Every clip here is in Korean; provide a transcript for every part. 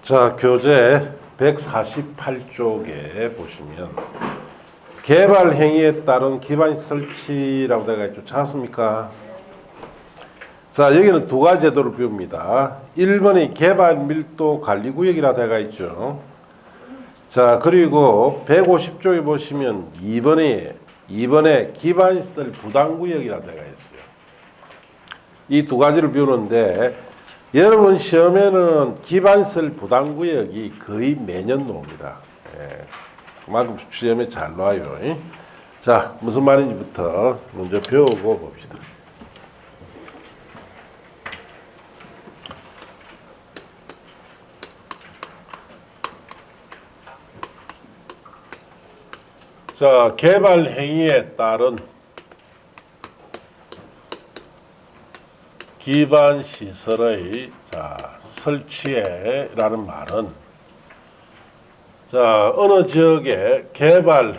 자, 교재 148쪽에 보시면 개발 행위에 따른 기반 설치라고 되어 있죠. 찾았습니까? 자, 여기는 두 가지 제도를 배웁니다. 1번이 개발 밀도 관리 구역이라 되어 있죠. 자, 그리고 150쪽에 보시면 2번에 기반시설 부담구역이라 되어 있어요. 이 두 가지를 배우는데 여러분 시험에는 기반시설 부담구역이 거의 매년 나옵니다. 그만큼 시험에 잘 나와요. 자, 무슨 말인지부터 먼저 배우고 봅시다. 자, 개발 행위에 따른 기반 시설의 설치에라는 말은 어느 지역의 개발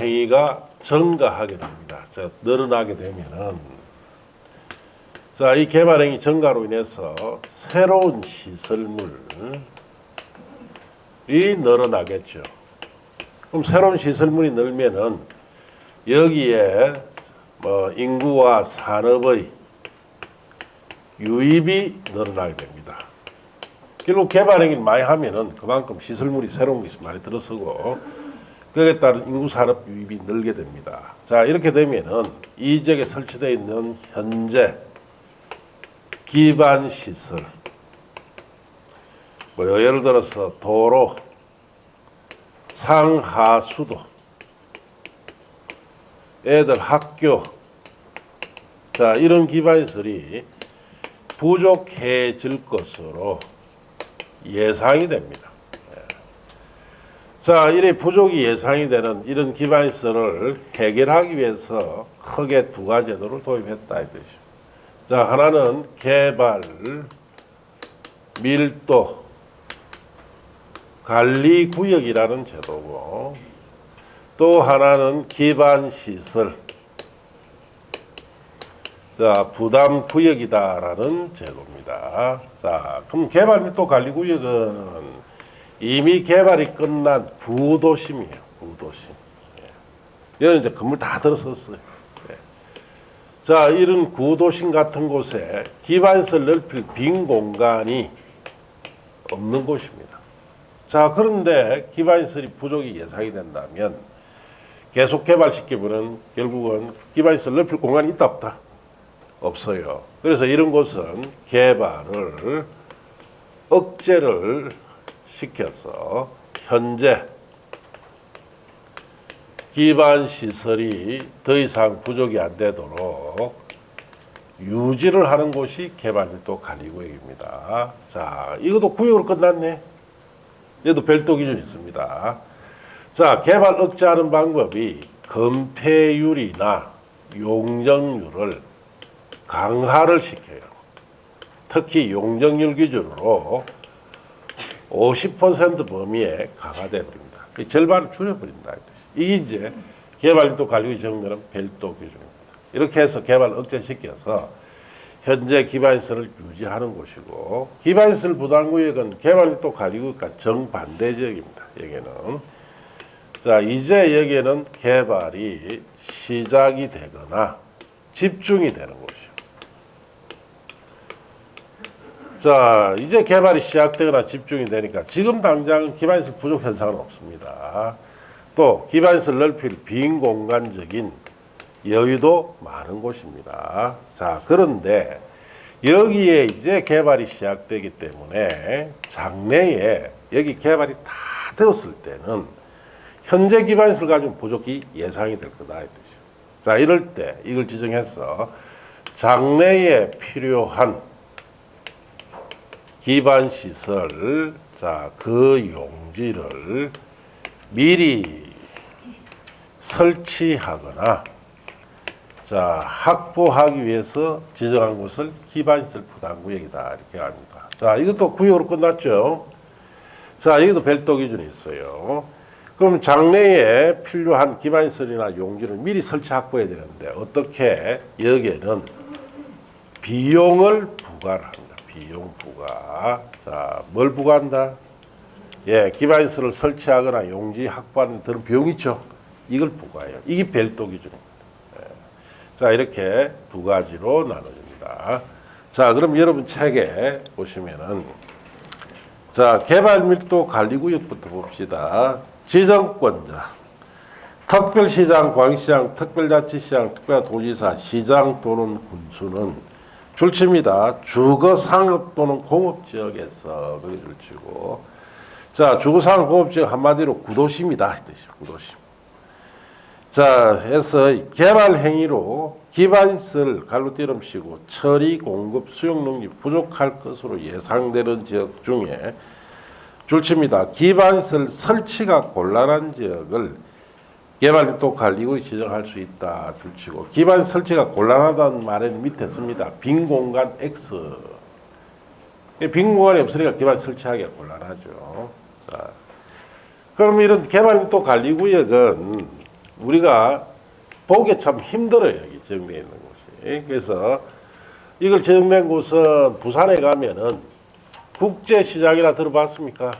행위가 증가하게 됩니다. 늘어나게 되면은 이 개발 행위 증가로 인해서 새로운 시설물이 늘어나겠죠. 그럼 새로운 시설물이 늘면은 여기에 인구와 산업의 유입이 늘어나게 됩니다. 결국 개발 행위를 많이 하면은 그만큼 시설물이 새로운 것이 많이 들어서고 그에 따른 인구 산업 유입이 늘게 됩니다. 자, 이렇게 되면은 이 지역에 설치되어 있는 현재 기반 시설, 예를 들어서 도로, 상하수도, 애들 학교, 이런 기반시설이 부족해질 것으로 예상이 됩니다. 이래 부족이 예상이 되는 이런 기반시설을 해결하기 위해서 크게 두 가지 제도를 도입했다 이 뜻이죠. 하나는 개발 밀도 관리 구역이라는 제도고, 또 하나는 기반 시설 부담 구역이다라는 제도입니다. 그럼 개발 밀도 관리 구역은 이미 개발이 끝난 부도심이에요. 부도심. 여기는 이제 건물 다 들어섰어요. 이런 구도심 같은 곳에 기반시설 넓힐 빈 공간이 없는 곳입니다. 그런데 기반시설이 부족이 예상이 된다면 계속 개발시키면 결국은 기반시설 넓힐 공간이 있다 없다? 없어요. 그래서 이런 곳은 개발을 억제를 시켜서 현재 기반시설이 더 이상 부족이 안 되도록 유지를 하는 곳이 개발밀도 관리구역입니다. 이것도 구역으로 끝났네. 얘도 별도 기준이 있습니다. 개발 억제하는 방법이 건폐율이나 용적률을 강화를 시켜요. 특히 용적률 기준으로 50% 범위에 강화되어 버립니다. 절반을 줄여버린다. 이게 이제 개발밀도 관리구역 정렬은 별도 기준입니다. 이렇게 해서 개발 억제시켜서 현재 기반시설을 유지하는 곳이고, 기반시설 부담구역은 개발밀도 관리구역과 정반대 지역입니다. 여기는 이제 여기에는 개발이 시작이 되거나 집중이 되는 곳이요. 이제 개발이 시작되거나 집중이 되니까 지금 당장 기반시설 부족 현상은 없습니다. 또 기반시설 넓힐 빈 공간적인 여유도 많은 곳입니다. 그런데 여기에 이제 개발이 시작되기 때문에 장래에 여기 개발이 다 되었을 때는 현재 기반시설 가지고 부족이 예상이 될 거다 이 뜻이죠. 이럴 때 이걸 지정해서 장래에 필요한 기반시설, 그 용지를 미리 설치하거나 확보하기 위해서 지정한 곳을 기반시설 부담구역이다 이렇게 합니다. 이것도 구역으로 끝났죠. 여기도 별도 기준이 있어요. 그럼 장래에 필요한 기반시설이나 용지를 미리 설치 확보해야 되는데 어떻게 여기에는 비용을 부과를 합니다. 비용 부과. 자, 뭘 부과한다? 예, 기반시설을 설치하거나 용지 확보하는 그런 비용 있죠. 이걸 부과해요. 이게 별도 기준입니다. 예. 자, 이렇게 두 가지로 나눠집니다. 자, 그럼 여러분 책에 보시면은 자, 개발 밀도 관리구역부터 봅시다. 지정권자, 특별시장, 광시장, 특별자치시장, 특별도지사, 시장 또는 군수는 줄칩니다. 주거 상업 또는 공업 지역에서 그게 줄치고, 자, 주거 상업 공업 지역 한마디로 구도시입니다. 이 뜻이죠. 구도시. 자, 해서 개발 행위로 기반시설 갈로띠름 치고 처리, 공급, 수용 능력이 부족할 것으로 예상되는 지역 중에 줄칩니다. 기반시설 설치가 곤란한 지역을 개발밀도 관리구역 지정할 수 있다. 줄치고 기반 설치가 곤란하다는 말에는 밑에 씁니다. 빈 공간 X. 빈 공간이 없으니까 기반 설치하기가 곤란하죠. 자, 그럼 이런 개발밀도 관리구역은 우리가 보기 참 힘들어요. 여기 지정되어 있는 곳이. 그래서 이걸 지정된 곳은 부산에 가면은 국제시장이라 들어봤습니까?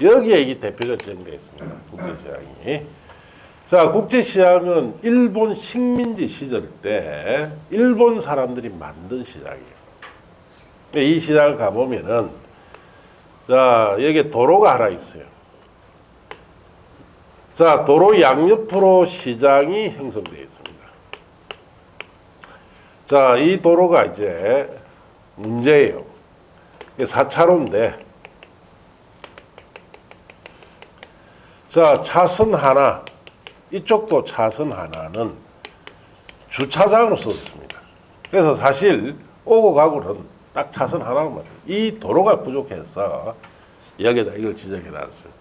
여기에 이 대표가 지정되어 있습니다. 국제시장이. 자, 국제시장은 일본 식민지 시절 때 일본 사람들이 만든 시장이에요. 이 시장을 가보면은 자, 여기 도로가 하나 있어요. 자, 도로 양옆으로 시장이 형성되어 있습니다. 자, 이 도로가 이제 문제예요. 4차로인데 자, 차선 하나, 이쪽도 차선 하나는 주차장으로 써있습니다. 그래서 사실 오고 가고는 딱 차선 하나만 맞아요. 이 도로가 부족해서 여기다 이걸 지정해 놨어요.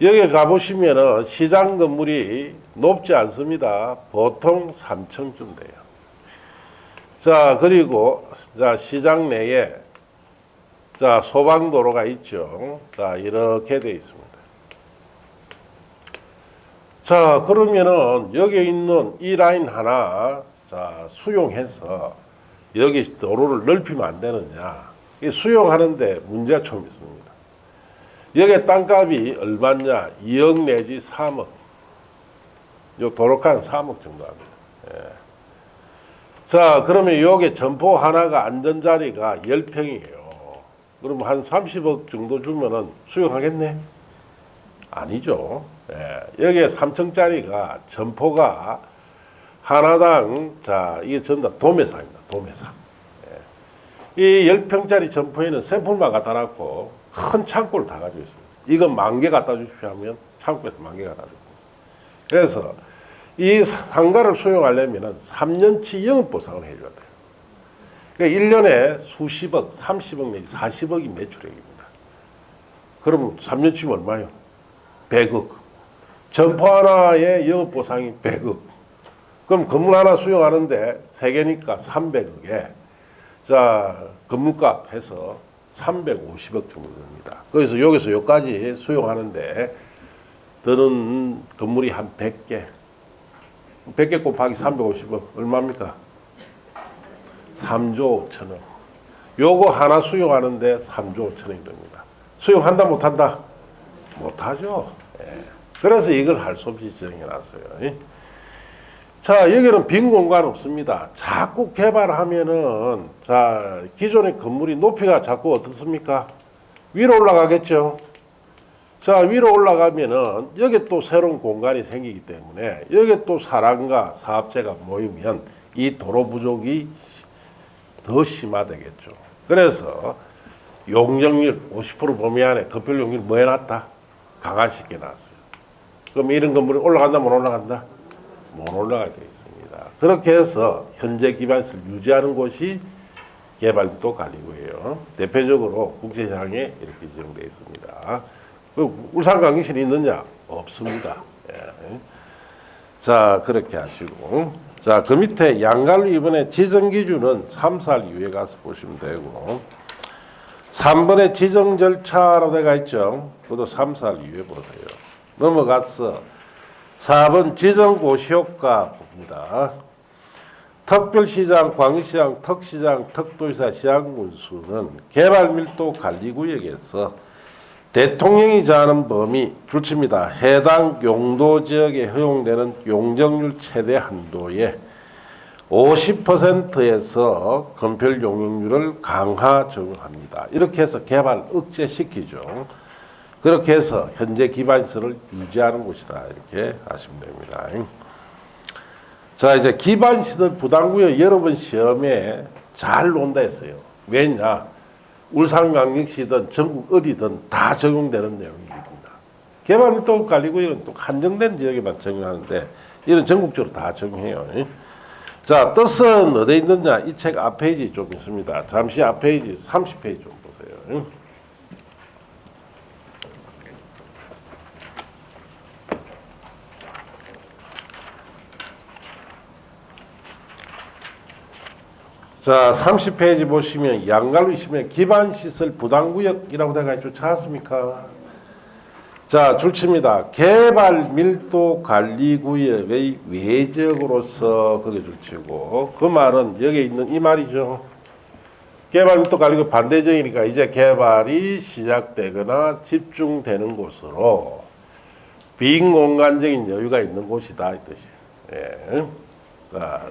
여기 가보시면은 시장 건물이 높지 않습니다. 보통 3층쯤 돼요. 자, 그리고 자, 시장 내에 자, 소방도로가 있죠. 자, 이렇게 돼 있습니다. 자, 그러면은 여기 있는 이 라인 하나 자, 수용해서 여기 도로를 넓히면 안 되느냐. 이 수용하는데 문제가 좀 있습니다. 여기 땅값이 얼마냐? 2억 내지 3억. 요 도로가는 3억 정도 합니다. 예. 자, 그러면 여기 점포 하나가 앉은 자리가 10평이에요. 그러면 한 30억 정도 주면은 수용하겠네? 아니죠. 예. 여기에 3층짜리가 점포가 하나당 자, 이게 전부 다 도매사입니다. 도매사. 예. 이 10평짜리 점포에는 샘플만 갖다 놨고 큰 창고를 다 가지고 있습니다. 이건 10,000개 갖다 주십시오 하면 창고에서 10,000개 갖다 줍니다. 그래서 이 상가를 수용하려면 3년치 영업보상을 해줘야 돼요. 그러니까 1년에 수십억, 30억 내지 40억이 매출액입니다. 그럼 3년치면 얼마요? 100억. 점포 하나의 영업보상이 100억. 그럼 건물 하나 수용하는데 3개니까 300억에 자, 건물값 해서 350억 정도 됩니다. 그래서 여기서 여기까지 수용하는데 드는 건물이 한 100개. 100개 곱하기 350억 얼마입니까? 3조 5천억. 요거 하나 수용하는데 3조 5천억이 됩니다. 수용한다 못한다? 못하죠. 예. 그래서 이걸 할 수 없이 지정해 놨어요. 자, 여기는 빈 공간 없습니다. 자꾸 개발하면은 자, 기존의 건물이 높이가 자꾸 어떻습니까? 위로 올라가겠죠. 자, 위로 올라가면은 여기 또 새로운 공간이 생기기 때문에 여기 또 사람과 사업체가 모이면 이 도로 부족이 더 심화되겠죠. 그래서 용적률 50% 범위 안에 건폐율 용률 뭐 해놨다? 강화시켜 놨어요. 그럼 이런 건물이 올라간다 못 올라간다? 못 올라가게 되어 있습니다. 그렇게 해서 현재 기반시설 유지하는 곳이 개발밀도 관리구예요. 대표적으로 국제시장에 이렇게 지정되어 있습니다. 울산 강기실이 있느냐? 없습니다. 예. 자, 그렇게 하시고. 자, 그 밑에 양갈로 이번에 지정 기준은 3살 이후에 가서 보시면 되고. 3번에 지정 절차로 되어 있죠. 그것도 3살 이후에 보세요. 넘어가서 4번 지정 고시 효과 봅니다. 특별시장, 광시장, 특시장, 특도지사 시장군수는 개발밀도관리구역에서 대통령이 정하는 범위 줄칩니다. 해당 용도지역에 허용되는 용적률 최대 한도의 50%에서 건폐율 용적률을 강화 적용합니다. 이렇게 해서 개발 억제시키죠. 그렇게 해서 현재 기반시설을 유지하는 곳이다. 이렇게 하시면 됩니다. 자, 이제 기반시설 부담구역 여러분 시험에 잘 논다 했어요. 왜냐? 울산광역시든 전국 어디든 다 적용되는 내용입니다. 개발밀도관리구역은 또 한정된 지역에만 적용하는데 이런 전국적으로 다 적용해요. 자, 뜻은 어디에 있느냐? 이 책 앞페이지 좀 있습니다. 잠시 앞페이지 30페이지 좀 보세요. 자, 30페이지 보시면 양갈로 있으면 기반시설 부담구역이라고 되어 있죠. 찾았습니까? 자, 줄칩니다. 개발밀도관리구역의 외적으로서 그게 줄치고 그 말은 여기 있는 이 말이죠. 개발밀도관리구역 반대적이니까 이제 개발이 시작되거나 집중되는 곳으로 빈공간적인 여유가 있는 곳이다 이 뜻이에요. 예. 자,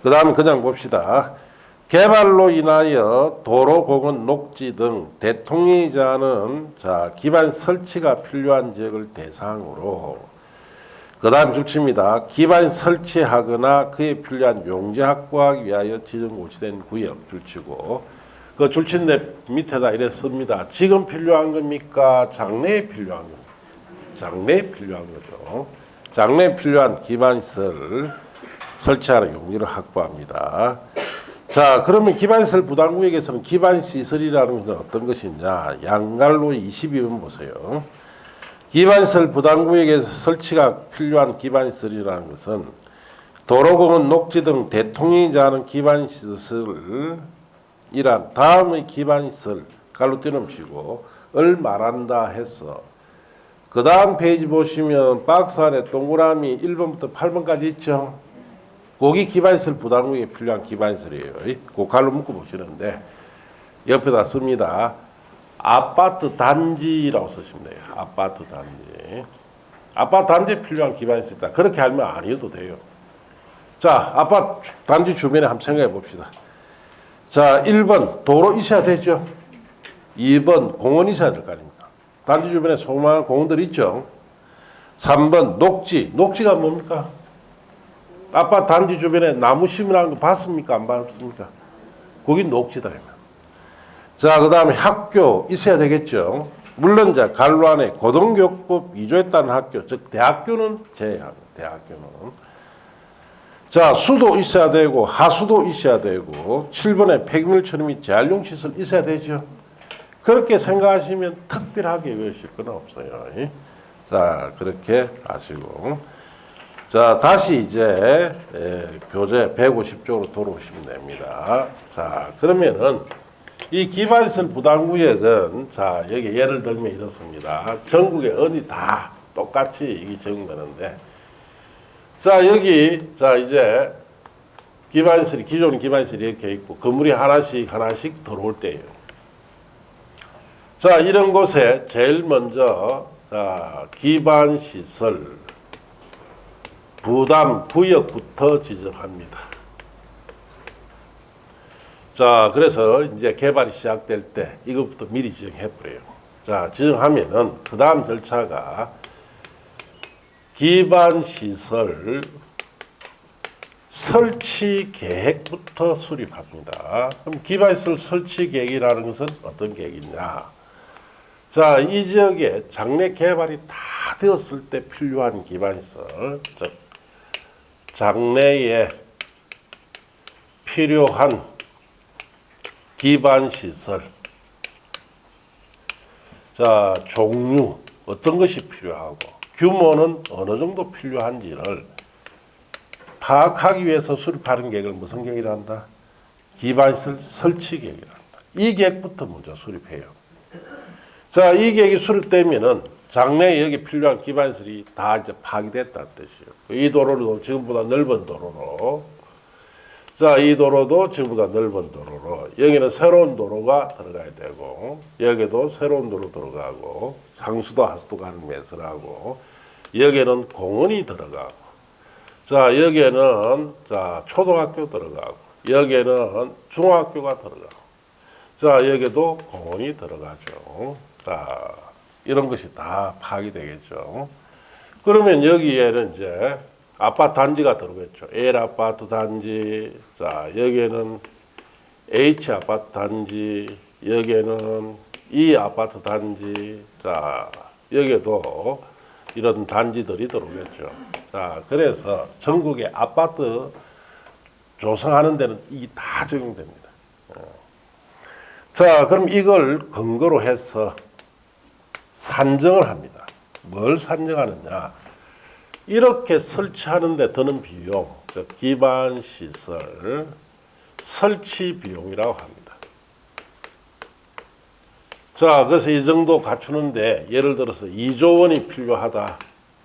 그 다음 그냥 봅시다. 개발로 인하여 도로, 공원, 녹지 등 대통령이 정하는 기반 설치가 필요한 지역을 대상으로 그 다음 줄칩니다. 기반 설치하거나 그에 필요한 용지 확보하기 위하여 지정 고시된 구역 줄치고 그 줄친 데 밑에다 이래 씁니다. 지금 필요한 겁니까? 장래에 필요한 겁니까? 장래에 필요한 거죠. 장래에 필요한 기반시설 설치하는 용지를 확보합니다. 자, 그러면 기반시설 부담구역에서는 기반시설이라는 것은 어떤 것이냐? 양갈로 22번 보세요. 기반시설 부담구역에서 설치가 필요한 기반시설이라는 것은 도로공원, 녹지 등 대통령이 정하는 기반시설이란 다음의 기반시설 갈로 떼놓으시고 을 말한다 해서 그 다음 페이지 보시면 박스 안에 동그라미 1번부터 8번까지 있죠. 거기 기반시설 부담구역에 필요한 기반시설이에요. 그 갈로 묶어 보시는데 옆에다 씁니다. 아파트 단지라고 쓰시면 돼요. 아파트 단지. 아파트 단지에 필요한 기반시설이다. 그렇게 하면 아니어도 돼요. 자, 아파트 단지 주변에 한번 생각해 봅시다. 자, 1번 도로 있어야 되죠. 2번 공원 있어야 될 거 아닙니까? 단지 주변에 소망한 공원들 있죠. 3번 녹지. 녹지가 뭡니까? 아파트 단지 주변에 나무 심으라는 거 봤습니까? 안 봤습니까? 거긴 녹지다. 자, 그 다음에 학교 있어야 되겠죠. 물론 이제 갈로 안에 고등교육법 2조에 따른 학교, 즉 대학교는 제외합니다. 대학교는. 자, 수도 있어야 되고 하수도 있어야 되고 7번에 폐기물 및 재활용 시설 있어야 되죠. 그렇게 생각하시면 특별하게 외우실 건 없어요. 자, 그렇게 아시고. 자, 다시 이제 교재 150쪽으로 돌아오시면 됩니다. 자, 그러면은 이 기반시설 부담구역은 자, 여기 예를 들면 이렇습니다. 전국에 어디 다 똑같이 이게 적용되는데 자, 여기 자, 이제 기반시설이 기존 기반시설이 이렇게 있고 건물이 하나씩 들어올 때예요. 자, 이런 곳에 제일 먼저 자, 기반시설 부담 구역부터 지정합니다. 자, 그래서 이제 개발이 시작될 때 이것부터 미리 지정해 버려요. 자, 지정하면은 그 다음 절차가 기반시설 설치 계획부터 수립합니다. 그럼 기반시설 설치 계획이라는 것은 어떤 계획이냐? 자, 이 지역에 장래 개발이 다 되었을 때 필요한 기반시설, 즉 장래에 필요한 기반시설, 자, 종류, 어떤 것이 필요하고 규모는 어느 정도 필요한지를 파악하기 위해서 수립하는 계획을 무슨 계획이라 한다? 기반시설 설치 계획이라 한다. 이 계획부터 먼저 수립해요. 자, 이 계획이 수립되면은 장래에 여기 필요한 기반시설이 다 이제 파악됐다는 뜻이에요. 이 도로를 지금보다 넓은 도로로 자, 이 도로도 지금보다 넓은 도로로 여기는 새로운 도로가 들어가야 되고 여기도 새로운 도로 들어가고 상수도 하수도 가는 매설하고 여기는 공원이 들어가고 자, 여기에는 자, 초등학교 들어가고 여기에는 중학교가 들어가고 자, 여기도 공원이 들어가죠. 자, 이런 것이 다 파악이 되겠죠. 그러면 여기에는 이제 아파트 단지가 들어오겠죠. L 아파트 단지, 자, 여기에는 H 아파트 단지, 여기에는 E 아파트 단지, 자, 여기에도 이런 단지들이 들어오겠죠. 자, 그래서 전국의 아파트 조성하는 데는 이게 다 적용됩니다. 자, 그럼 이걸 근거로 해서 산정을 합니다. 뭘 산정하느냐? 이렇게 설치하는 데 드는 비용, 즉 기반 시설 설치 비용이라고 합니다. 자, 그래서 이 정도 갖추는데 예를 들어서 2조 원이 필요하다.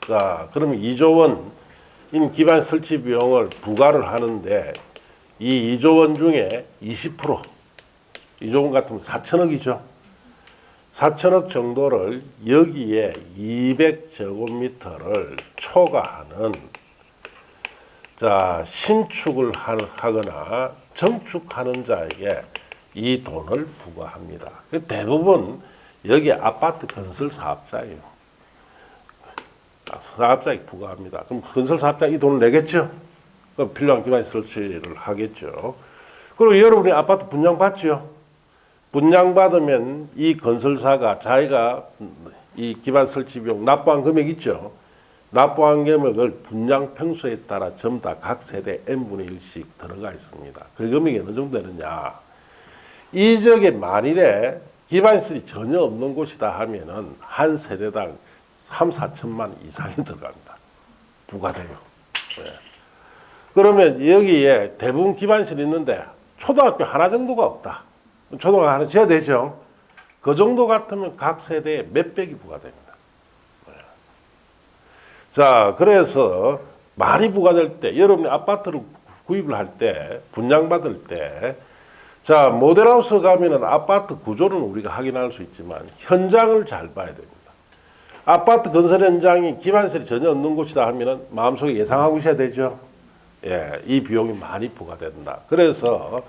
자, 그러면 2조 원인 기반 설치 비용을 부과를 하는데 이 2조 원 중에 20%, 2조 원 같으면 4천억이죠. 4천억 정도를 여기에 200제곱미터를 초과하는 자, 신축을 하거나 정축하는 자에게 이 돈을 부과합니다. 대부분 여기 아파트 건설 사업자예요. 사업자에게 부과합니다. 그럼 건설 사업자 이 돈을 내겠죠? 그럼 필요한 기반 설치를 하겠죠. 그리고 여러분이 아파트 분양받죠? 분양받으면 이 건설사가 자기가 이 기반 설치 비용 납부한 금액 있죠. 납부한 금액을 분양 평수에 따라 전부 다 각 세대 n분의 1씩 들어가 있습니다. 그 금액이 어느 정도 되느냐. 이적에 만일에 기반 시설이 전혀 없는 곳이다 하면은 한 세대당 3, 4천만 이상이 들어갑니다. 부과돼요. 네. 그러면 여기에 대부분 기반 시설이 있는데 초등학교 하나 정도가 없다. 초등학교 하나 지어야 되죠. 그 정도 같으면 각 세대에 몇백이 부과됩니다. 자, 그래서 많이 부과될 때, 여러분이 아파트를 구입을 할 때, 분양받을 때, 자, 모델하우스 가면은 아파트 구조는 우리가 확인할 수 있지만, 현장을 잘 봐야 됩니다. 아파트 건설 현장이 기반시설이 전혀 없는 곳이다 하면은 마음속에 예상하고 있어야 되죠. 예, 이 비용이 많이 부과된다. 그래서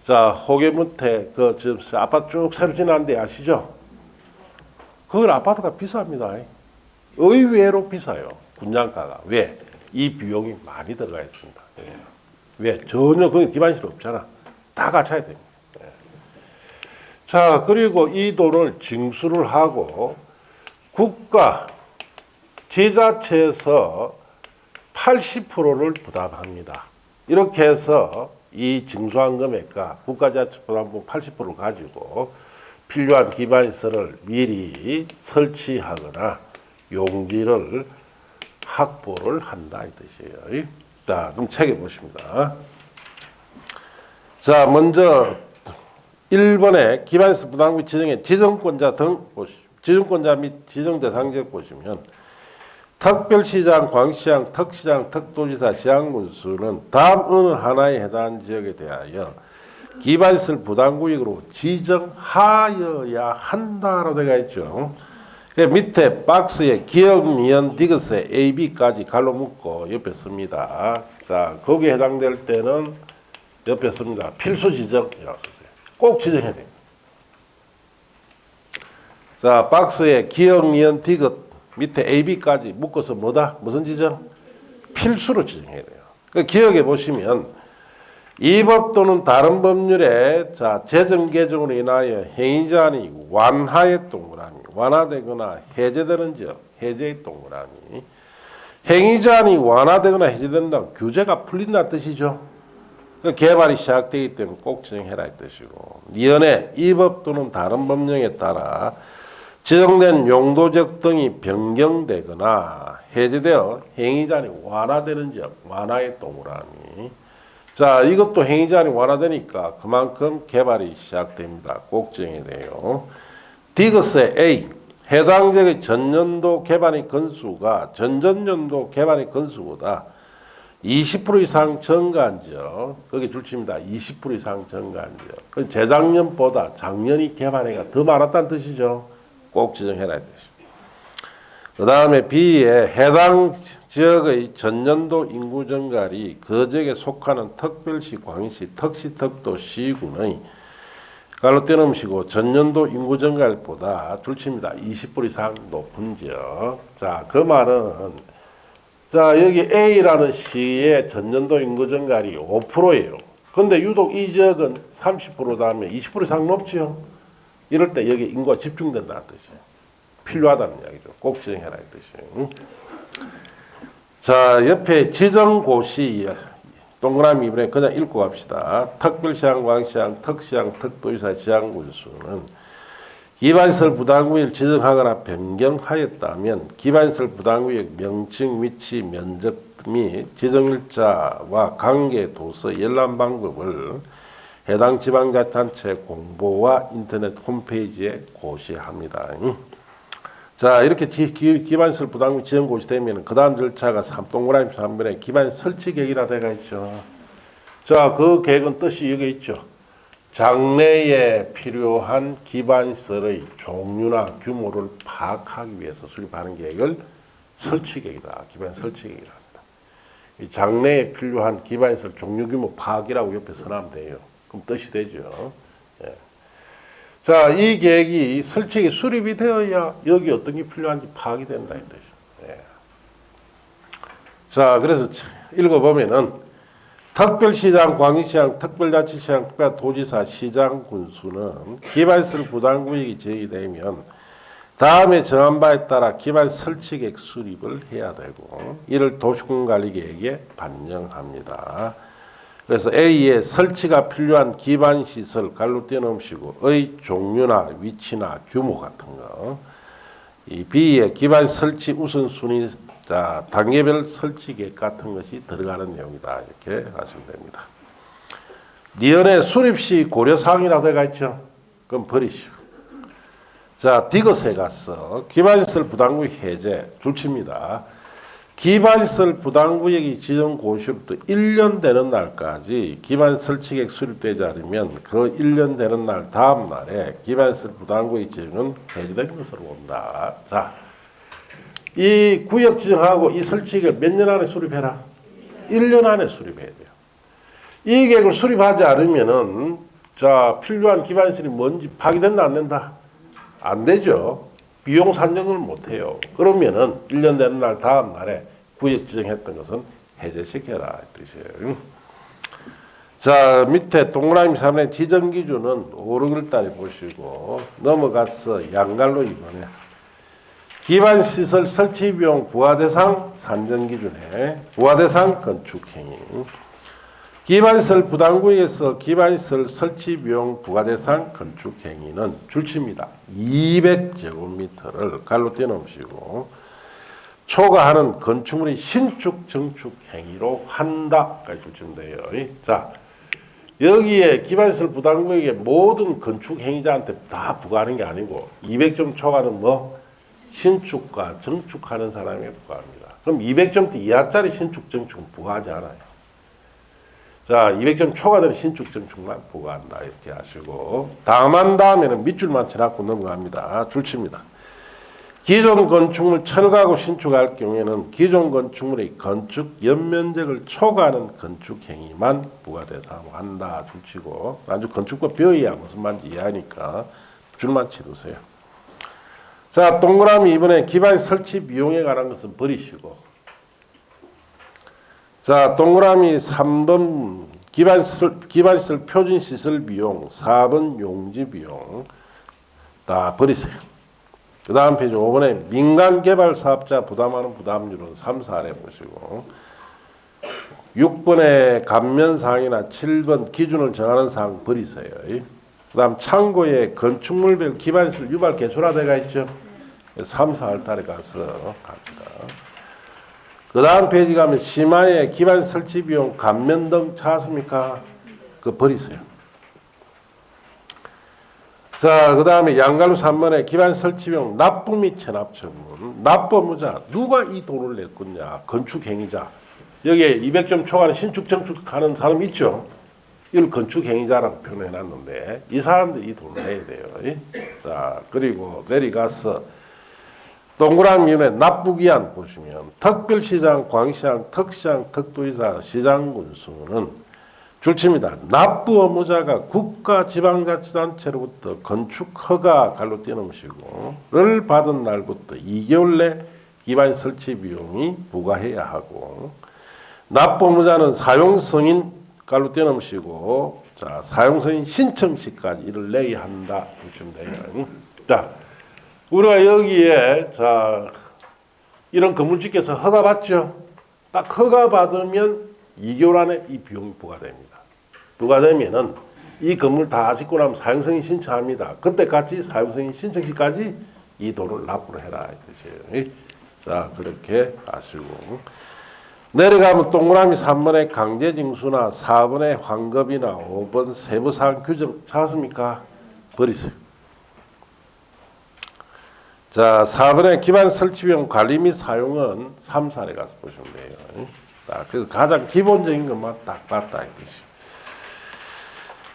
자, 호계무태 지금 아파트 쭉 새로 지나는 데 아시죠? 그건 아파트가 비쌉니다. 의외로 비싸요. 분양가가. 왜? 이 비용이 많이 들어가 있습니다. 예. 왜? 전혀 그게 기반시설 없잖아. 다 갖춰야 됩니다. 예. 자, 그리고 이 돈을 징수를 하고 국가, 지자체에서 80%를 부담합니다. 이렇게 해서 이 징수한 금액과 국가자치부담분 80%를 가지고 필요한 기반시설을 미리 설치하거나 용지를 확보를 한다 이 뜻이에요. 자, 그럼 책에 보십니다. 자, 먼저 1번에 기반시설 부담금 지정의 지정권자 등 보십시오. 지정권자 및 지정대상지역 보시면 특별시장, 광시장, 특시장, 특도지사, 시장군수는 다음 어느 하나에 해당하는 지역에 대하여 기반시설 부담구역으로 지정하여야 한다로 되어 있죠. 밑에 박스에 기업, 미연, 디귿에 A, B까지 갈로 묶고 옆에 씁니다. 자, 거기에 해당될 때는 옆에 씁니다. 필수 지정이라고 썼어요. 꼭 지정해야 됩니다. 자, 박스에 기업, 미연, 디귿 밑에 A, B까지 묶어서 뭐다? 무슨 지정? 필수로 지정해야 돼요. 그 기억해 보시면 이 법 또는 다른 법률에 자, 재정 개정으로 인하여 행위자한이 완하의 동그라미, 완화되거나 해제되는 지역, 해제의 동그라미. 행위자한이 완화되거나 해제된다 규제가 풀린다 뜻이죠. 그 개발이 시작되기 때문에 꼭 지정해라 이 뜻이고. 이연에 이 법 또는 다른 법령에 따라 지정된 용도적 등이 변경되거나 해제되어 행위자한이 완화되는 지역, 완화의 동그라미. 자, 이것도 행위자한이 완화되니까 그만큼 개발이 시작됩니다. 꼭 정해야 돼요. 디귿의 A, 해당 지역의 전년도 개발의 건수가 전전년도 개발의 건수보다 20% 이상 증가한 지역, 거기 줄칩니다. 20% 이상 증가한 지역. 그 재작년보다 작년이 개발해가 더 많았다는 뜻이죠. 꼭 지정해라 이 뜻이죠. 그 다음에 B에 해당 지역의 전년도 인구 증가율이 그 지역에 속하는 특별시, 광역시, 특시, 특도, 시군의 갈로 떼놓으시고 전년도 인구 증가율보다 줄칩니다. 20% 이상 높은 지역. 자, 그 말은 자, 여기 A라는 시의 전년도 인구 증가율이 5%예요. 근데 유독 이 지역은 30% 다음에 20% 이상 높지요. 이럴 때 여기 인구가 집중된다는 뜻이에요. 필요하다는 이야기죠. 꼭 지정해라 이 뜻이에요. 자, 옆에 지정고시 동그라미 이번에 그냥 읽고 갑시다. 특별시장, 광시장, 특시장, 특도지사 지방군수는 기반시설 부담구역을 지정하거나 변경하였다면 기반시설 부담구역 명칭, 위치, 면적 및 지정일자와 관계 도서 열람 방법을 해당 지방자치단체 공보와 인터넷 홈페이지에 고시합니다. 자, 이렇게 기반시설 부담구역 지정 고시되면 그 다음 절차가 동그라미 3번에 기반시설 설치 계획이라 되어 있죠. 자, 그 계획은 뜻이 여기 있죠. 장래에 필요한 기반시설의 종류나 규모를 파악하기 위해서 수립하는 계획을 설치 계획이다. 기반시설 설치 계획이라 합니다. 이 장래에 필요한 기반시설 종류 규모 파악이라고 옆에 써놓으면 돼요. 그럼 뜻이 되죠. 예. 자, 이 계획이 설치 수립이 되어야 여기 어떤 게 필요한지 파악이 된다 이 뜻이죠. 예. 자, 그래서 읽어보면은 특별시장, 광역시장, 특별자치시장, 특별도지사, 시장, 군수는 기반시설 부담구역이 제기되면 다음에 정한 바에 따라 기반시설 설치계획 수립을 해야 되고 이를 도시군관리계획에 반영합니다. 그래서 A에 설치가 필요한 기반시설 갈로 떼놓으시고 의 종류나 위치나 규모 같은 거, 이 B에 기반시설 설치 우선순위 자, 단계별 설치 계획 같은 것이 들어가는 내용이다. 이렇게 하시면 됩니다. 니은에 수립 시 고려사항이라고 되어 있죠. 그럼 버리시고. 자, 디귿에 가서 기반시설 부담구역 해제 줄칩니다. 기반시설 부담구역이 지정 고시로부터 1년 되는 날까지 기반시설 설치 계획 수립되지 않으면 그 1년 되는 날 다음 날에 기반시설 부담구역 지정은 해제된 것으로 본다. 자, 이 구역 지정하고 이 설치계획을 몇 년 안에 수립해라? 1년 안에 수립해야 돼요. 이 계획을 수립하지 않으면은 자, 필요한 기반시설이 뭔지 파기된다 안 된다? 안 되죠. 비용 산정을 못 해요. 그러면은 1년 되는 날 다음 날에 구역 지정했던 것은 해제시켜라 이 뜻이에요. 자, 밑에 동그라미 3의 지정 기준은 5, 6월 달에 보시고 넘어가서 양갈로 이번에 기반시설 설치비용 부과대상 산정기준에 부과대상 건축행위 기반시설 부담구역에서 기반시설 설치비용 부과대상 건축행위는 줄칩니다. 200제곱미터를 갈로 떼놓으시고 초과하는 건축물의 신축, 증축 행위로 한다. 까지 줄치면 돼요. 자, 여기에 기반시설 부담구역의 모든 건축 행위자한테 다 부과하는 게 아니고 200점 초과는 뭐? 신축과 증축하는 사람에게 부과합니다. 그럼 200점 이하짜리 신축, 증축은 부과하지 않아요. 자, 200점 초과되는 신축, 증축만 부과한다. 이렇게 하시고 다음한 다음에는 밑줄만 쳐놓고 넘어갑니다. 줄칩니다. 기존 건축물 철거하고 신축할 경우에는 기존 건축물의 건축 연면적을 초과하는 건축 행위만 부과대상으로 한다. 줄치고 아주 건축과 벼야 무슨 말인지 이해하니까 줄만 쳐두세요. 자, 동그라미 이번에 기반 설치 비용에 관한 것은 버리시고 자, 동그라미 3번 기반시설 표준시설 비용 4번 용지 비용 다 버리세요. 그 다음 페이지 5번에 민간개발 사업자 부담하는 부담률은 3, 4에 보시고 6번에 감면사항이나 7번 기준을 정하는 사항 버리세요. 그 다음 창고에 건축물별 기반시설 유발 개소화되어 있죠. 3, 4월 달에 가서 갑니다. 그 다음 페이지 가면 심화에 기반 설치 비용 감면 등 찾았습니까? 그거 버리세요. 자, 그 다음에 양갈로 3번에 기반 설치 비용 납부 및 체납 처분. 납부 의무자 누가 이 돈을 낼 거냐? 건축 행위자. 여기에 200점 초과는 신축 정축하는 사람 있죠. 이걸 건축행위자라고 표현해놨는데 이 사람들이 이 돈을 내야 돼요. 자, 그리고 내려가서 동그라미 위에 납부기한 보시면 특별시장, 광시장, 특시장, 특도지사, 시장군수는 줄칩니다. 납부 의무자가 국가 지방자치단체로부터 건축 허가 갈로 떼놓으시고를 받은 날부터 2개월 내 기반 설치 비용이 부과해야 하고 납부 의무자는 사용 승인 갈로 떼놓으시고 자 사용 승인 신청 시까지 이를 내야 한다 보시면 돼요. 자 우리가 여기에 자 이런 건물주께서 허가 받죠. 딱 허가 받으면 2개월 안에 이 비용이 부과됩니다. 부과되면은 이 건물 다 짓고 나면 사용승인 신청합니다. 그때까지 사용승인 신청 시까지 이 돈을 납부를 해라 이 뜻이에요. 자 그렇게 아시고 내려가면 동그라미 3번의 강제징수나 4번의 환급이나 5번 세부사항 규정 찾았습니까? 버리세요. 자 4번의 기반 설치비용 관리 및 사용은 3사에 가서 보시면 돼요. 자, 그래서 가장 기본적인 것만 딱 봤다 이 뜻이.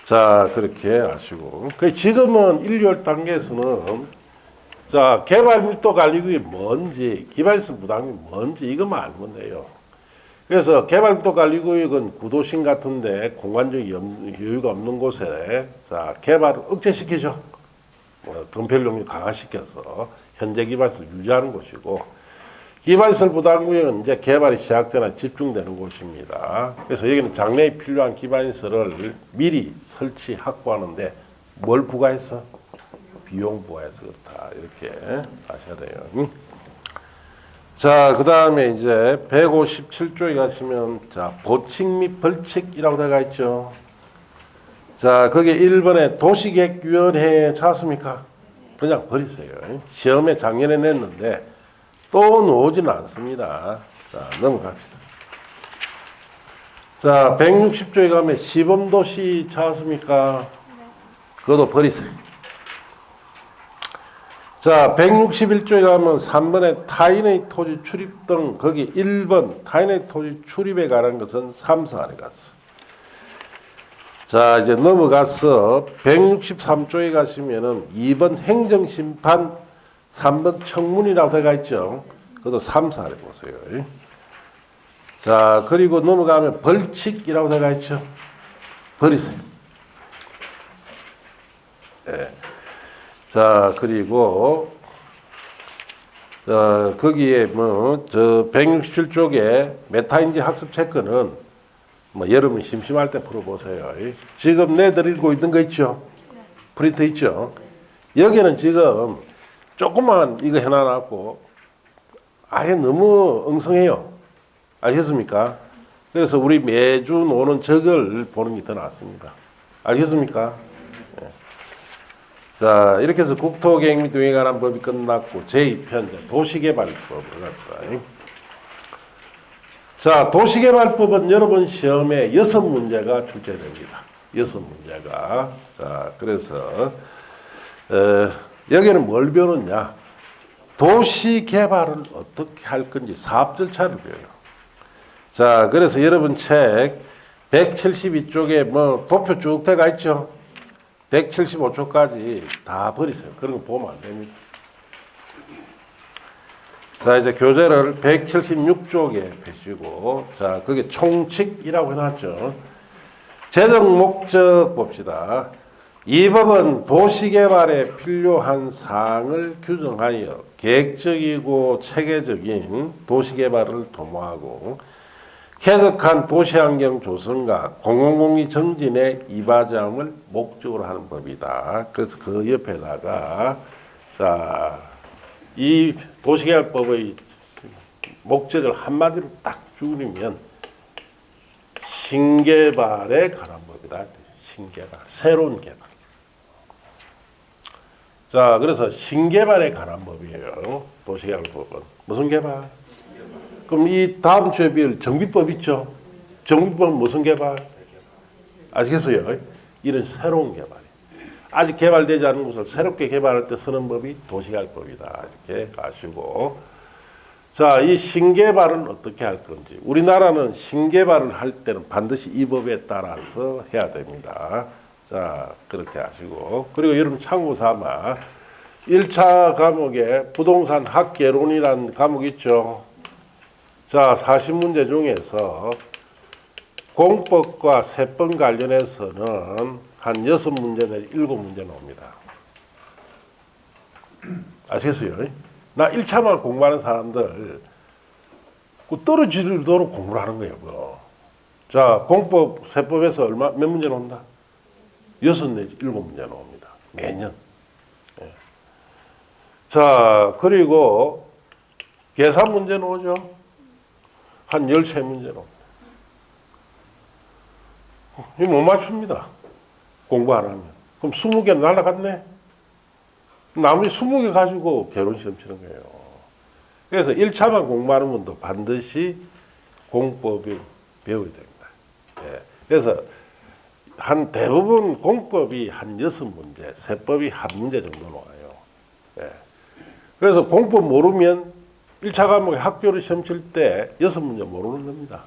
자 그렇게 아시고 지금은 1, 2월 단계에서는 자 개발 밀도 관리구역이 뭔지 기반시설 부담이 뭔지 이것만 알면 돼요. 그래서 개발 밀도 관리구역은 구도심 같은데 공간적 여유가 없는 곳에 자 개발을 억제시키죠. 건폐율 강화시켜서 현재 기반시설 유지하는 곳이고 기반시설 부담구역은 이제 개발이 시작되나 집중되는 곳입니다. 그래서 여기는 장래에 필요한 기반시설을 미리 설치 확보하는데 뭘 부과해서? 비용 부과해서 그렇다. 이렇게 아셔야 돼요. 자, 그 다음에 이제 157조에 가시면 자 보칙 및 벌칙이라고 되어 있죠. 자, 거기에 1번에 도시계획위원회에 찾았습니까? 그냥 버리세요. 시험에 작년에 냈는데 또 나오지는 않습니다. 자, 넘어갑시다. 자, 160조에 가면 시범도시 찾았습니까? 그것도 버리세요. 자, 161조에 가면 3번에 타인의 토지 출입 등 거기 1번 타인의 토지 출입에 관한 것은 3사 안에 갔어. 자, 이제 넘어가서 163조에 가시면은 2번 행정심판 3번 청문이라고 되어 있죠. 그것도 3사를 보세요. 자, 그리고 넘어가면 벌칙이라고 되어 있죠. 버리세요. 네. 자, 그리고 거기에 저 167쪽에 메타인지 학습 체크는 여러분 심심할 때 풀어보세요. 지금 내드리고 있는 거 있죠. 프린트 있죠. 여기는 지금 조금만 이거 해놔놨고 아예 너무 엉성해요. 알겠습니까? 그래서 우리 매주 노는 저걸 보는 게 더 낫습니다. 알겠습니까? 네. 자 이렇게 해서 국토계획 및 운영에 관한 법이 끝났고 제2편 도시개발법을 갖다. 자 도시개발법은 여러분 시험에 6문제가 출제됩니다. 6문제가. 자 그래서 여기는 뭘 배우느냐? 도시 개발을 어떻게 할 건지 사업 절차를 배워요. 자, 그래서 여러분 책 172쪽에 도표 쭉 들어가 있죠? 175쪽까지 다 버리세요. 그런 거 보면 안 됩니다. 자, 이제 교재를 176쪽에 펴시고, 자, 그게 총칙이라고 해놨죠. 재정 목적 봅시다. 이 법은 도시개발에 필요한 사항을 규정하여 계획적이고 체계적인 도시개발을 도모하고 쾌적한 도시환경 조성과 공공공리 정진의 이바지함을 목적으로 하는 법이다. 그래서 그 옆에다가 자, 이 도시개발법의 목적을 한마디로 딱 줄이면 신개발에 관한 법이다. 신개발, 새로운 개발. 자, 그래서 신개발에 관한 법이에요. 도시개발법은. 무슨 개발? 그럼 이 다음 주에 비할 정비법 있죠? 정비법은 무슨 개발? 아시겠어요? 이런 새로운 개발. 아직 개발되지 않은 곳을 새롭게 개발할 때 쓰는 법이 도시개발법이다. 이렇게 아시고. 자, 이 신개발은 어떻게 할 건지. 우리나라는 신개발을 할 때는 반드시 이 법에 따라서 해야 됩니다. 자, 그렇게 하시고. 그리고 여러분 참고 삼아 1차 과목에 부동산 학개론이라는 과목 있죠. 자, 40문제 중에서 공법과 세법 관련해서는 한 6문제 내지 7문제 나옵니다. 아시겠어요? 나 1차만 공부하는 사람들 떨어지도록 공부를 하는 거예요. 그거. 자, 공법, 세법에서 몇 문제 나온다? 6 내지 7문제 나옵니다. 매년. 예. 자, 그리고 계산 문제 나오죠? 한 13문제 나옵니다. 이거 못 맞춥니다. 공부 안 하면. 그럼 20개 날라갔네? 나머지 20개 가지고 결혼시험 치는 거예요. 그래서 1차만 공부하는 분도 반드시 공법을 배워야 됩니다. 예. 그래서 한 대부분 공법이 한 6문제, 세법이 한 문제 정도 나와요. 예. 그래서 공법 모르면 1차 과목에 학교를 시험 칠 때 6문제 모르는 겁니다.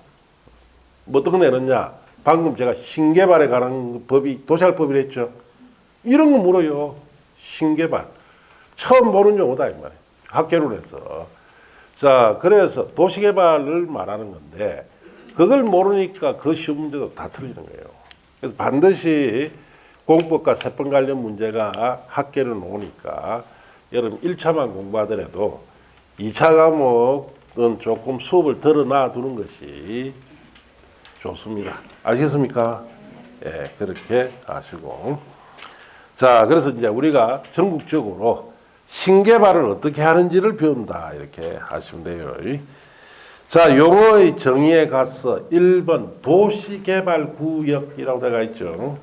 뭐 어떻게 내느냐? 방금 제가 신개발에 관한 법이 도시개발법이라 했죠. 이런 거 물어요. 신개발. 처음 보는 용어다 이 말이에요. 학교를 해서. 자, 그래서 도시개발을 말하는 건데 그걸 모르니까 그 시험 문제도 다 틀리는 거예요. 그래서 반드시 공법과 세법 관련 문제가 학계로 나오니까 여러분 1차만 공부하더라도 2차 과목은 조금 수업을 덜어놔 두는 것이 좋습니다. 아시겠습니까? 예, 그렇게 아시고. 자, 그래서 이제 우리가 전국적으로 신개발을 어떻게 하는지를 배운다. 이렇게 하시면 돼요. 자, 용어의 정의에 가서 1번 도시개발구역이라고 되어 있죠.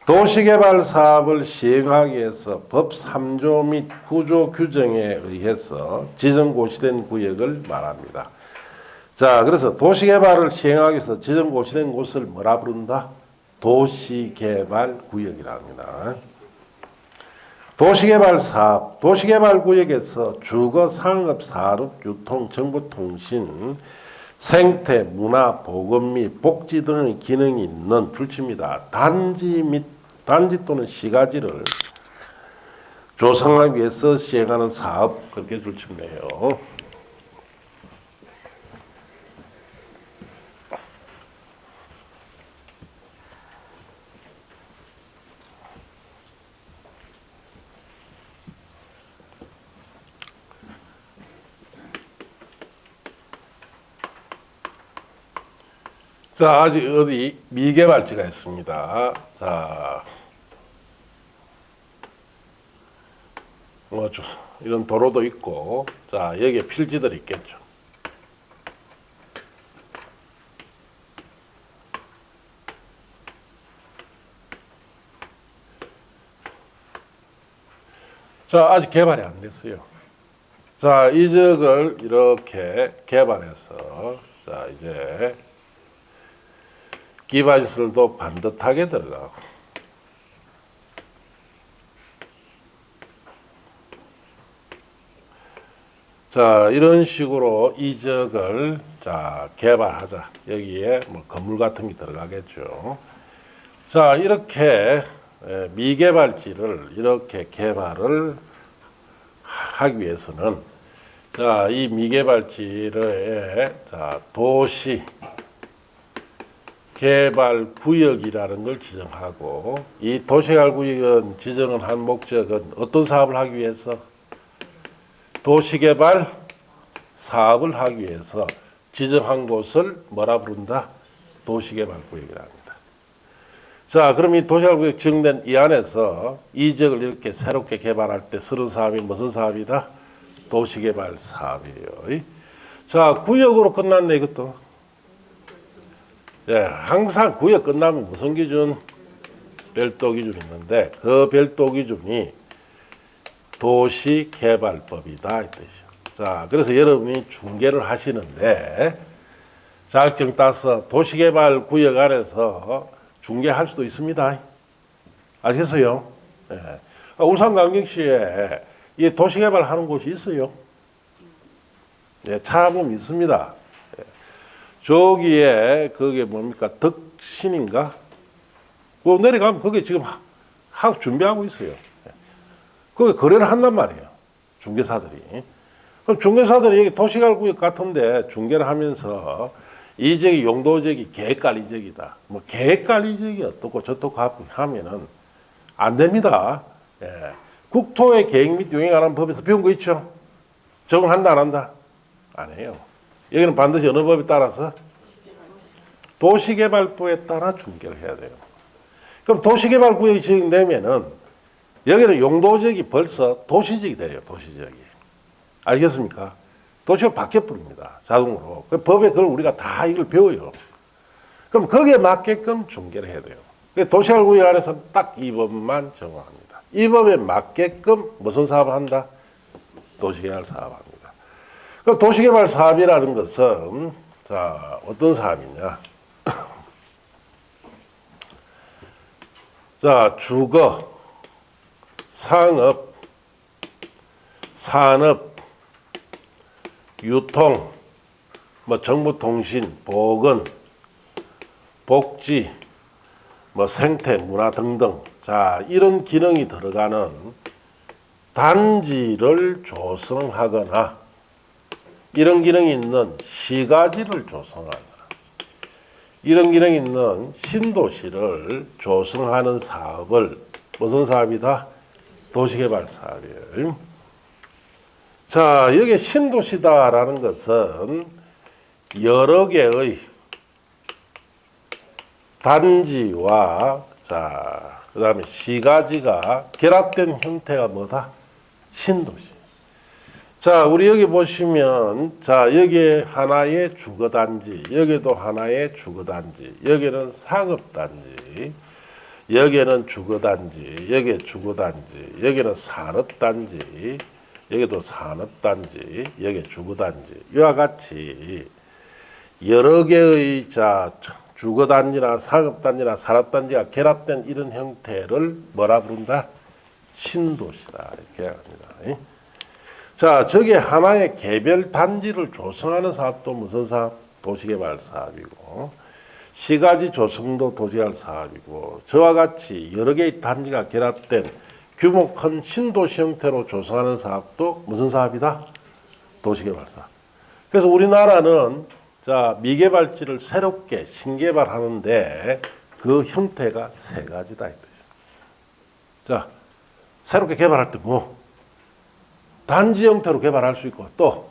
도시개발 사업을 시행하기 위해서 법 3조 및 9조 규정에 의해서 지정고시된 구역을 말합니다. 자, 그래서 도시개발을 시행하기 위해서 지정고시된 곳을 뭐라 부른다? 도시개발구역이라 합니다. 도시개발 사업, 도시개발구역에서 주거, 상업, 산업, 유통, 정보통신, 생태, 문화, 보건 및 복지 등의 기능이 있는 줄치입니다. 단지 또는 시가지를 조성하기 위해서 시행하는 사업, 그렇게 줄치네요. 자, 아직 어디 미개발지가 있습니다. 자, 이런 도로도 있고, 자, 여기에 필지들이 있겠죠. 자, 아직 개발이 안 됐어요. 자, 이 지역을 이렇게 개발해서, 자, 이제 기반시설도 반듯하게 들어가고, 자, 이런 식으로 이 지역을 자, 개발하자. 여기에 뭐 건물 같은 게 들어가겠죠. 자, 이렇게 미개발지를 이렇게 개발을 하기 위해서는 자, 이 미개발지를 자, 도시 개발구역이라는 걸 지정하고, 이 도시개발구역은 지정을 한 목적은 어떤 사업을 하기 위해서? 도시개발 사업을 하기 위해서 지정한 곳을 뭐라 부른다? 도시개발구역이라 합니다. 자, 그럼 이 도시개발구역 지정된 이 안에서 이 지역을 이렇게 새롭게 개발할 때 쓰는 사업이 무슨 사업이다? 도시개발 사업이에요. 자, 구역으로 끝났네, 이것도. 예, 항상 구역 끝나면 무슨 기준? 별도 기준이 있는데 그 별도 기준이 도시개발법이다 이 뜻이요. 자, 그래서 여러분이 중개를 하시는데 자격증 따서 도시개발 구역 안에서 중개할 수도 있습니다. 아시겠어요? 예. 울산 강경시에 이 도시개발 하는 곳이 있어요. 예, 찾아보면 있습니다. 예. 저기에 그게 뭡니까? 덕신인가? 그 내려가면 그게 지금 하고 준비하고 있어요. 예. 거기 거래를 한단 말이에요. 중개사들이. 그럼 중개사들이 여기 도시가구역 같은데 중개를 하면서 이 지역이 용도 지역이 계획관리 지역이다. 뭐 계획관리 지역이 어떻고 저떻고 하면은 안 됩니다. 예. 국토의 계획 및 용에 관한 법에서 배운 거 있죠? 적용한다 안 한다? 안 해요. 여기는 반드시 어느 법에 따라서? 도시개발부에 따라 중개를 해야 돼요. 그럼 도시개발구역이 지정되면은 여기는 용도지역이 벌써 도시지역이 돼요. 도시지역이. 알겠습니까? 도시가 바뀌어버립니다. 자동으로. 그 법에 그걸 우리가 다 이걸 배워요. 그럼 거기에 맞게끔 중개를 해야 돼요. 도시개발구역 안에서는 딱 이 법만 적용합니다. 이 법에 맞게끔 무슨 사업을 한다? 도시개발 사업을 합니다. 그럼 도시개발 사업이라는 것은 자 어떤 사업이냐? 자 주거, 상업, 산업, 유통, 뭐 정보통신, 보건, 복지, 뭐 생태, 문화 등등. 자, 이런 기능이 들어가는 단지를 조성하거나 이런 기능이 있는 시가지를 조성하거나 이런 기능이 있는 신도시를 조성하는 사업을 무슨 사업이다? 도시개발 사업이에요. 자, 여기 신도시다라는 것은 여러 개의 단지와 자, 그다음에 시가지가 결합된 형태가 뭐다? 신도시. 자, 우리 여기 보시면 자, 여기에 하나의 주거단지, 여기도 하나의 주거단지, 여기는 상업단지, 여기는 주거단지, 여기 주거단지, 여기는 산업단지, 여기도 산업단지, 여기 주거단지. 이와 같이 여러 개의 자 주거단지나 상업단지나 산업단지가 결합된 이런 형태를 뭐라 부른다? 신도시다 이렇게 합니다. 자, 저게 하나의 개별 단지를 조성하는 사업도 무슨 사업? 도시개발 사업이고, 시가지 조성도 도시개발 사업이고, 저와 같이 여러 개의 단지가 결합된 규모 큰 신도시 형태로 조성하는 사업도 무슨 사업이다? 도시개발 사업. 그래서 우리나라는 자, 미개발지를 새롭게 신개발하는데 그 형태가 세 가지다 이 뜻이에요. 자, 새롭게 개발할 때 뭐? 단지 형태로 개발할 수 있고 또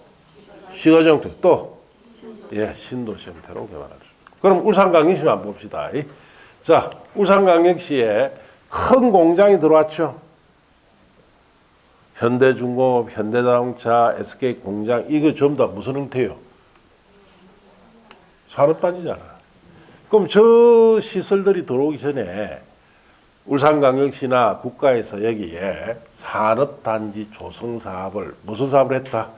시가지 형태 또 예, 신도시 형태로 개발할 수 있고. 그럼 울산광역시만 한번 봅시다. 자, 울산광역시에 큰 공장이 들어왔죠. 현대중공업, 현대자동차, SK공장 이거 전부 다 무슨 형태요? 산업단지잖아. 그럼 저 시설들이 들어오기 전에 울산광역시나 국가에서 여기에 산업단지 조성 사업을 무슨 사업을 했다?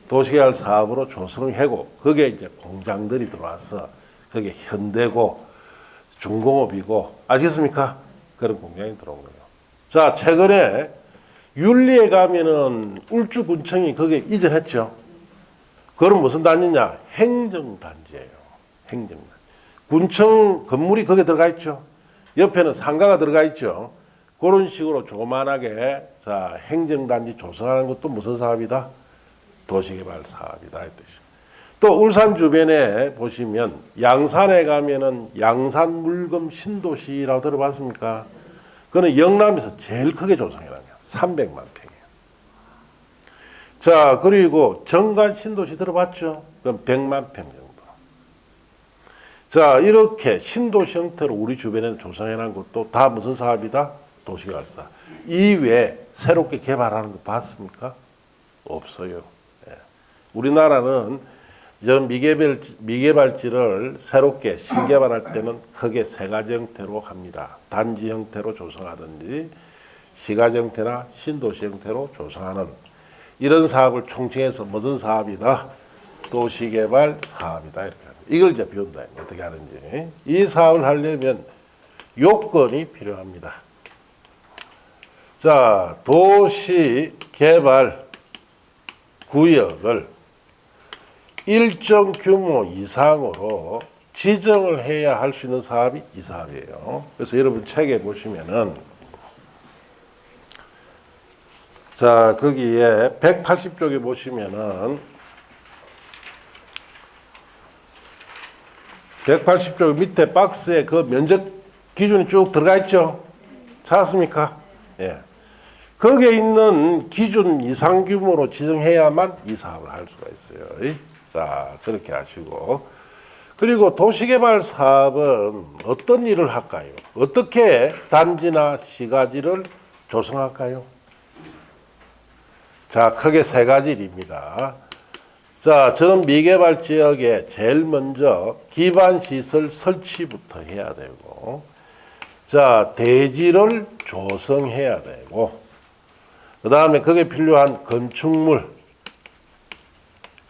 도시개발 사업으로 조성하고 거기에 이제 공장들이 들어와서 그게 현대고 중공업이고 아시겠습니까? 그런 공장이 들어온 거예요. 자, 최근에 윤리에 가면은 울주군청이 거기에 이전했죠. 그건 무슨 단지냐? 행정단지예요. 행정단지. 군청 건물이 거기에 들어가 있죠. 옆에는 상가가 들어가 있죠. 그런 식으로 조그만하게 자, 행정단지 조성하는 것도 무슨 사업이다? 도시개발 사업이다. 이 뜻이죠. 또 울산 주변에 보시면 양산에 가면은 양산 물금 신도시라고 들어봤습니까? 그거는 영남에서 제일 크게 조성해놨어요. 300만 평이에요. 자, 그리고 정관 신도시 들어봤죠? 그럼 100만 평 정도. 자, 이렇게 신도시 형태로 우리 주변에 조성해놓은 것도 다 무슨 사업이다? 도시개발 사업. 이외에 새롭게 개발하는 거 봤습니까? 없어요. 예. 우리나라는 이런 미개발지를 새롭게 신개발할 때는 크게 세 가지 형태로 합니다. 단지 형태로 조성하든지 시가지 형태나 신도시 형태로 조성하는 이런 사업을 총칭해서 무슨 사업이다? 도시개발 사업이다. 이렇게 합니다. 이걸 이제 배운다. 어떻게 하는지. 이 사업을 하려면 요건이 필요합니다. 자, 도시개발 구역을 일정 규모 이상으로 지정을 해야 할 수 있는 사업이 이 사업이에요. 그래서 여러분 책에 보시면은 자, 거기에 180쪽에 보시면은 180쪽 밑에 박스에 그 면적 기준이 쭉 들어가 있죠. 찾았습니까? 예. 거기에 있는 기준 이상 규모로 지정해야만 이 사업을 할 수가 있어요. 자, 그렇게 하시고. 그리고 도시개발 사업은 어떤 일을 할까요? 어떻게 단지나 시가지를 조성할까요? 자, 크게 세 가지 일입니다. 자, 저는 미개발 지역에 제일 먼저 기반시설 설치부터 해야 되고, 자, 대지를 조성해야 되고, 그 다음에 거기에 필요한 건축물,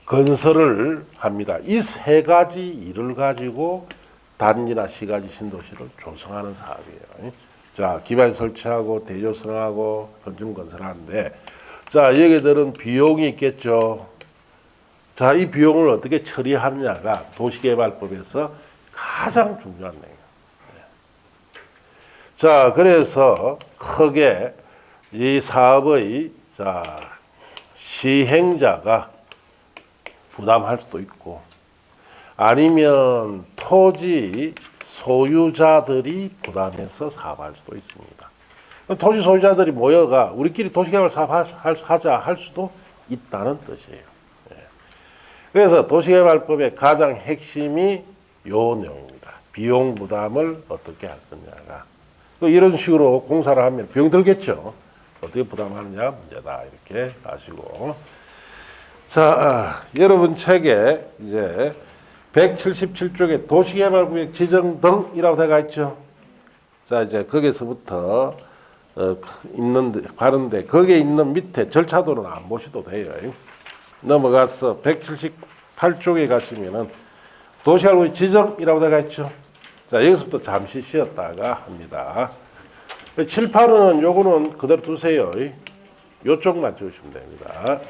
건설을 합니다. 이 세 가지 일을 가지고 단지나 시가지 신도시를 조성하는 사업이에요. 자, 기반 설치하고 대조성하고 건축 건설하는데, 자, 여기들은 비용이 있겠죠. 자, 이 비용을 어떻게 처리하느냐가 도시개발법에서 가장 중요한 내용이에요. 자, 그래서 크게 이 사업의 자, 시행자가 부담할 수도 있고, 아니면 토지 소유자들이 부담해서 사업할 수도 있습니다. 토지 소유자들이 모여가 우리끼리 도시개발 사업하자 할 수도 있다는 뜻이에요. 그래서 도시개발법의 가장 핵심이 요 내용입니다. 비용 부담을 어떻게 할 거냐가. 이런 식으로 공사를 하면 비용 들겠죠. 어떻게 부담하느냐 문제다. 이렇게 아시고. 자, 여러분 책에 이제 177쪽에 도시개발구역 지정 등이라고 되어 있죠. 자, 이제 거기서부터 바른데 거기에 있는 밑에 절차도는 안 보셔도 돼요. 넘어가서 178쪽에 가시면은 도시개발구역 지정이라고 되어 있죠. 자, 여기서부터 잠시 쉬었다가 합니다. 7, 8은 요거는 그대로 두세요. 요쪽만 찍으시면 됩니다.